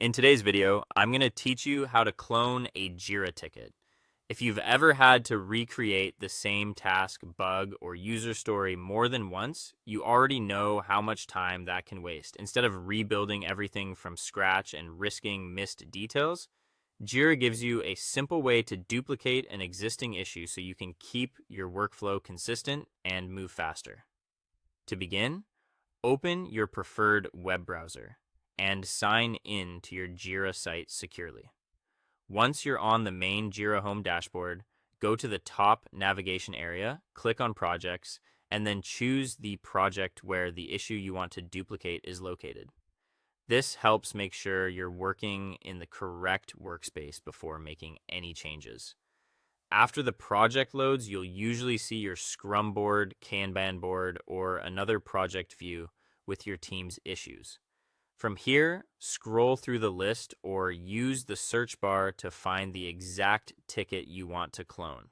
In today's video, I'm going to teach you how to clone a Jira ticket. If you've ever had to recreate the same task, bug, or user story more than once, you already know how much time that can waste. Instead of rebuilding everything from scratch and risking missed details, Jira gives you a simple way to duplicate an existing issue so you can keep your workflow consistent and move faster. To begin, open your preferred web browser and sign in to your Jira site securely. Once you're on the main Jira home dashboard, go to the top navigation area, click on Projects, and then choose the project where the issue you want to duplicate is located. This helps make sure you're working in the correct workspace before making any changes. After the project loads, you'll usually see your Scrum board, Kanban board, or another project view with your team's issues. From here, scroll through the list or use the search bar to find the exact ticket you want to clone.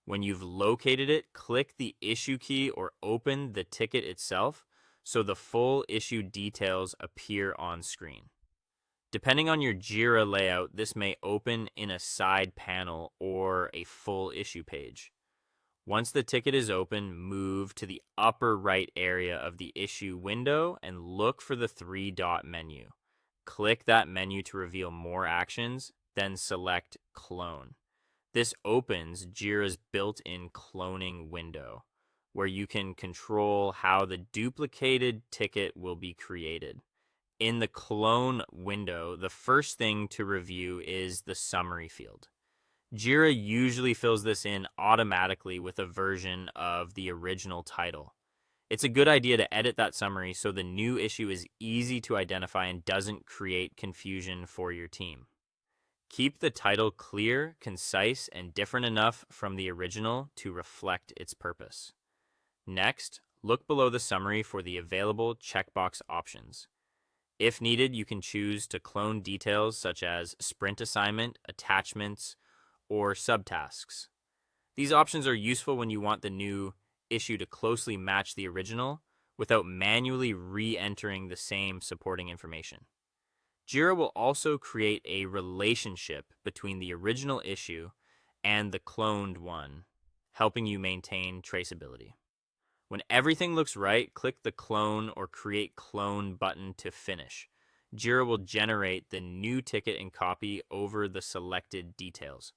When you've located it, click the issue key or open the ticket itself so the full issue details appear on screen. Depending on your Jira layout, this may open in a side panel or a full issue page. Once the ticket is open, move to the upper right area of the issue window and look for the three-dot menu. Click that menu to reveal more actions, then select Clone. This opens Jira's built-in cloning window, where you can control how the duplicated ticket will be created. In the Clone window, the first thing to review is the summary field. Jira usually fills this in automatically with a version of the original title. It's a good idea to edit that summary so the new issue is easy to identify and doesn't create confusion for your team. Keep the title clear, concise, and different enough from the original to reflect its purpose. Next, look below the summary for the available checkbox options. If needed, you can choose to clone details such as sprint assignment, attachments, or subtasks. These options are useful when you want the new issue to closely match the original without manually re-entering the same supporting information. Jira will also create a relationship between the original issue and the cloned one, helping you maintain traceability. When everything looks right, click the Clone or Create Clone button to finish. Jira will generate the new ticket and copy over the selected details.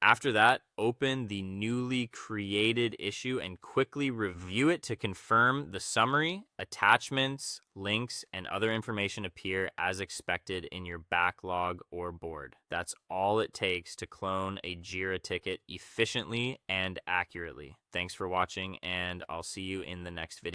After that, open the newly created issue and quickly review it to confirm the summary, attachments, links, and other information appear as expected in your backlog or board. That's all it takes to clone a Jira ticket efficiently and accurately. Thanks for watching, and I'll see you in the next video.